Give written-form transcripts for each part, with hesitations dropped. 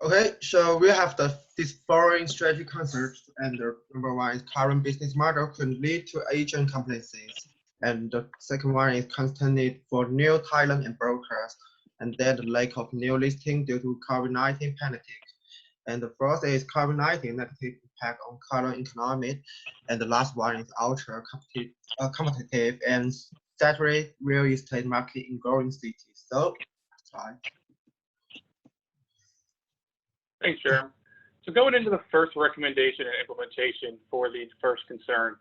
Okay, so we have these following strategy concepts, and the number one is current business model could lead to agent complacency, and the second one is constant need for new talent and brokers, and then the lack of new listing due to COVID-19 pandemic. And the fourth is COVID-19 negative impact on current economy, and the last one is ultra competitive and saturated real estate market in growing cities. So, sorry. Thanks, Jerem. So going into the first recommendation and implementation for the first concern,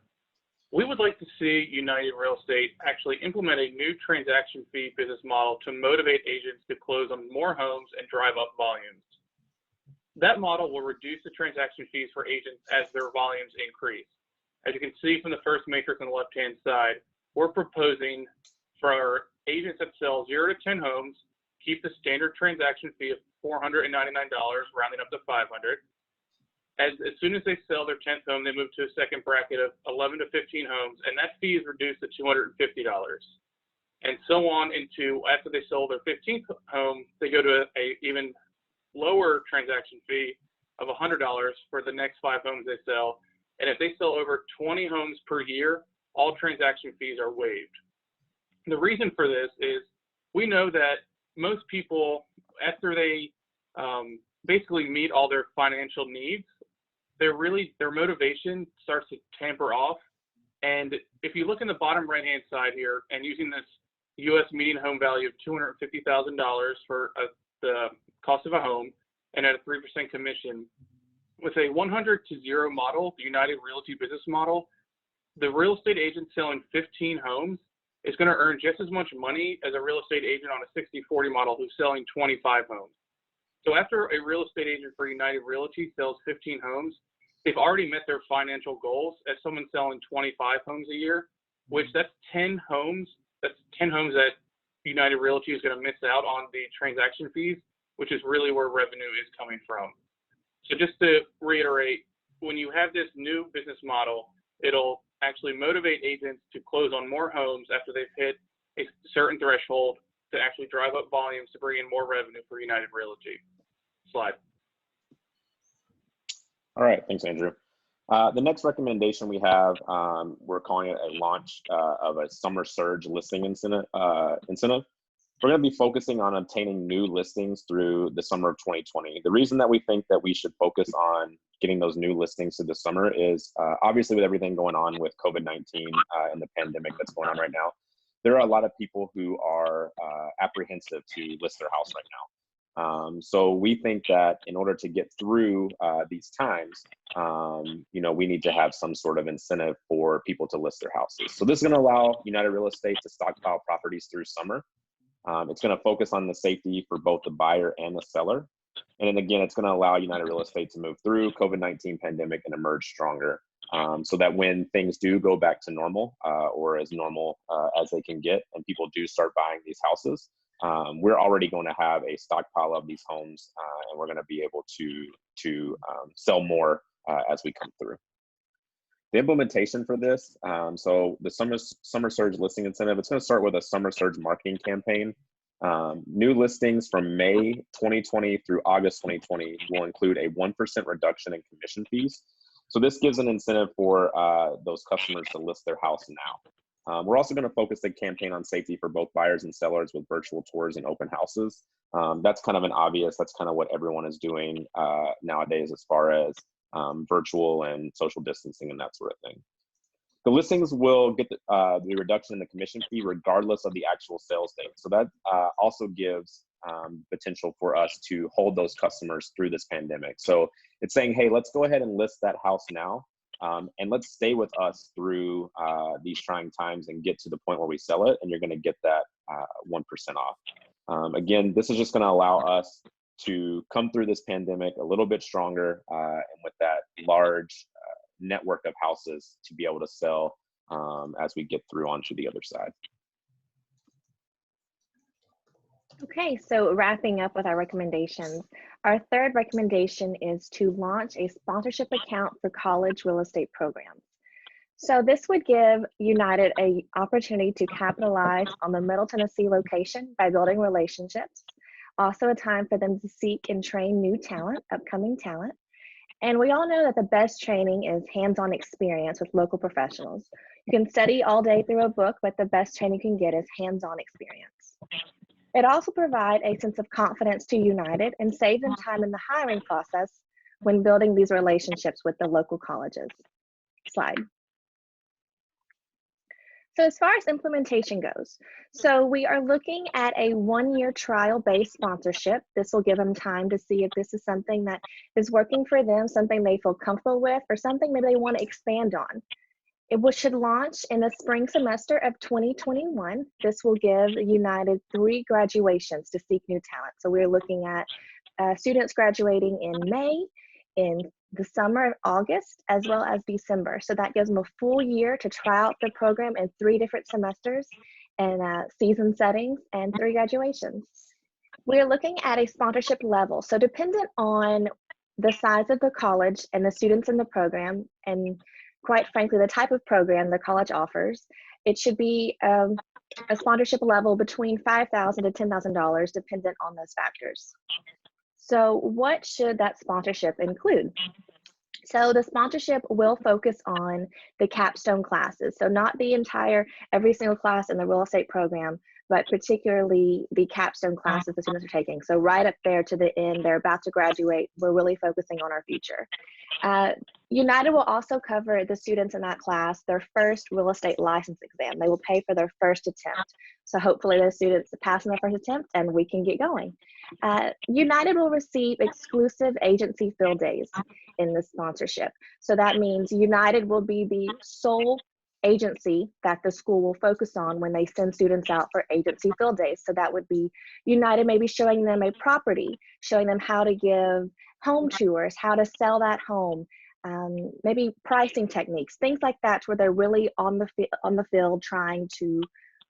we would like to see United Real Estate actually implement a new transaction fee business model to motivate agents to close on more homes and drive up volumes. That model will reduce the transaction fees for agents as their volumes increase. As you can see from the first matrix on the left-hand side, we're proposing for agents that sell 0 to 10 homes, keep the standard transaction fee of $499, rounding up to $500. As soon as they sell their 10th home, they move to a second bracket of 11 to 15 homes, and that fee is reduced to $250. And so on into after they sell their 15th home, they go to a even lower transaction fee of $100 for the next 5 homes they sell. And if they sell over 20 homes per year, all transaction fees are waived. The reason for this is we know that most people, after they basically meet all their financial needs, their motivation starts to tamper off. And if you look in the bottom right-hand side here, and using this U.S. median home value of $250,000 for the cost of a home, and at a 3% commission, with a 100 to 0 model, the United Realty business model, the real estate agent selling 15 homes is going to earn just as much money as a real estate agent on a 60-40 model who's selling 25 homes. So after a real estate agent for United Realty sells 15 homes, they've already met their financial goals as someone selling 25 homes a year, which that's 10 homes. That's 10 homes that United Realty is going to miss out on the transaction fees, which is really where revenue is coming from. So just to reiterate, when you have this new business model, it'll actually motivate agents to close on more homes after they've hit a certain threshold to actually drive up volumes to bring in more revenue for United Realty. Slide. All right, thanks, Andrew. The next recommendation we have, we're calling it a launch of a summer surge listing incentive. We're going to be focusing on obtaining new listings through the summer of 2020. The reason that we think that we should focus on getting those new listings through the summer is obviously with everything going on with COVID-19 and the pandemic that's going on right now, there are a lot of people who are apprehensive to list their house right now. So we think that in order to get through these times, we need to have some sort of incentive for people to list their houses. So this is going to allow United Real Estate to stockpile properties through summer. It's going to focus on the safety for both the buyer and the seller. And then again, it's going to allow United Real Estate to move through COVID-19 pandemic and emerge stronger, so that when things do go back to normal or as normal as they can get, and people do start buying these houses, we're already going to have a stockpile of these homes, and we're going to be able to sell more as we come through. The implementation for this, so the Summer Surge Listing Incentive, it's going to start with a Summer Surge marketing campaign. New listings from May 2020 through August 2020 will include a 1% reduction in commission fees. So this gives an incentive for those customers to list their house now. We're also going to focus the campaign on safety for both buyers and sellers with virtual tours and open houses. That's kind of an obvious, that's kind of what everyone is doing nowadays as far as virtual and social distancing and that sort of thing. The listings will get the reduction in the commission fee regardless of the actual sales date. So that also gives potential for us to hold those customers through this pandemic. So it's saying, hey, let's go ahead and list that house now, and let's stay with us through these trying times and get to the point where we sell it, and you're going to get that 1% off. Again, this is just going to allow us to come through this pandemic a little bit stronger, and with that large network of houses to be able to sell as we get through onto the other side. Okay, so wrapping up with our recommendations, our third recommendation is to launch a sponsorship account for college real estate programs. So this would give United an opportunity to capitalize on the Middle Tennessee location by building relationships, also a time for them to seek and train new talent, upcoming talent. And we all know that the best training is hands-on experience with local professionals. You can study all day through a book, but the best training you can get is hands-on experience. It also provides a sense of confidence to United and save them time in the hiring process when building these relationships with the local colleges. Slide. So as far as implementation goes, so we are looking at a 1-year trial-based sponsorship. This will give them time to see if this is something that is working for them, something they feel comfortable with, or something maybe they want to expand on. It should launch in the spring semester of 2021. This will give United 3 graduations to seek new talent. So we're looking at students graduating in May, in the summer of August, as well as December. So that gives them a full year to try out the program in 3 different semesters and season settings and 3 graduations. We're looking at a sponsorship level. So dependent on the size of the college and the students in the program, and quite frankly, the type of program the college offers, it should be a sponsorship level between $5,000 to $10,000, dependent on those factors. So what should that sponsorship include? So the sponsorship will focus on the capstone classes. So not the entire, every single class in the real estate program, but particularly the capstone classes the students are taking. So right up there to the end, they're about to graduate. We're really focusing on our future. United will also cover the students in that class their first real estate license exam. They will pay for their first attempt. So hopefully those students pass on their first attempt and we can get going. United will receive exclusive agency field days in the sponsorship. So that means United will be the sole agency that the school will focus on when they send students out for agency field days. So that would be United maybe showing them a property, showing them how to give home tours, how to sell that home, maybe pricing techniques, things like that, where they're really on the field trying to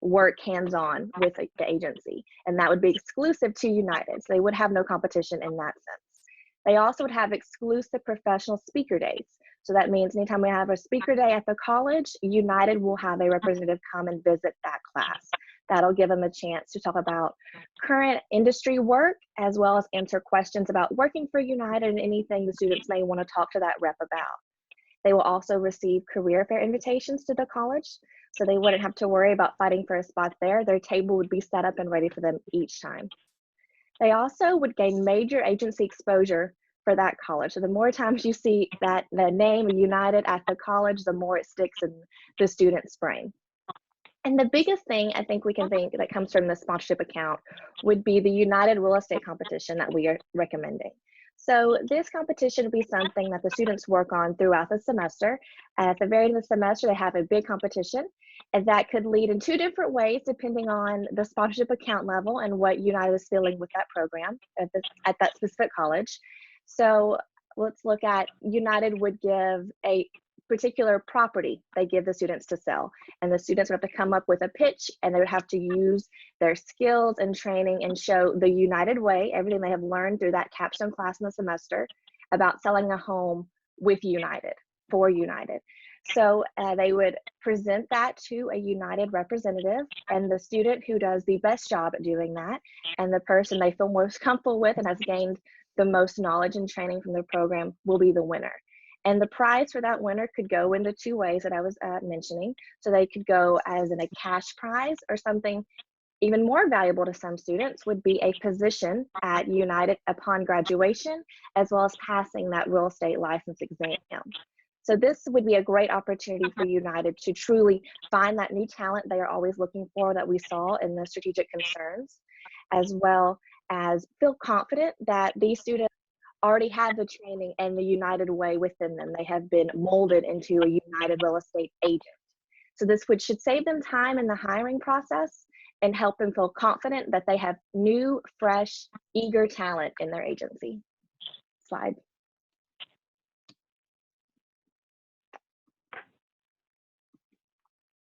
work hands-on with the agency. And that would be exclusive to United. So they would have no competition in that sense. They also would have exclusive professional speaker days. So that means anytime we have a speaker day at the college, United will have a representative come and visit that class. That'll give them a chance to talk about current industry work, as well as answer questions about working for United and anything the students may want to talk to that rep about. They will also receive career fair invitations to the college, so they wouldn't have to worry about fighting for a spot there. Their table would be set up and ready for them each time. They also would gain major agency exposure for that college. So the more times you see that the name United at the college, the more it sticks in the student's brain. And the biggest thing I think we can think that comes from the sponsorship account would be the United Real Estate competition that we are recommending. So this competition would be something that the students work on throughout the semester. At the very end of the semester, they have a big competition, and that could lead in 2 different ways depending on the sponsorship account level and what United is feeling with that program at that specific college. So let's look at United would give a particular property they give the students to sell, and the students would have to come up with a pitch, and they would have to use their skills and training and show the United way, everything they have learned through that capstone class in the semester about selling a home with United, for United. So they would present that to a United representative, and the student who does the best job at doing that, and the person they feel most comfortable with and has gained the most knowledge and training from the program, will be the winner. And the prize for that winner could go into 2 ways that I was mentioning. So they could go as in a cash prize, or something even more valuable to some students would be a position at United upon graduation, as well as passing that real estate license exam. So this would be a great opportunity for United to truly find that new talent they are always looking for that we saw in the strategic concerns, as well as feel confident that these students already have the training and the United way within them. They have been molded into a United real estate agent. So this should save them time in the hiring process and help them feel confident that they have new, fresh, eager talent in their agency. Slide.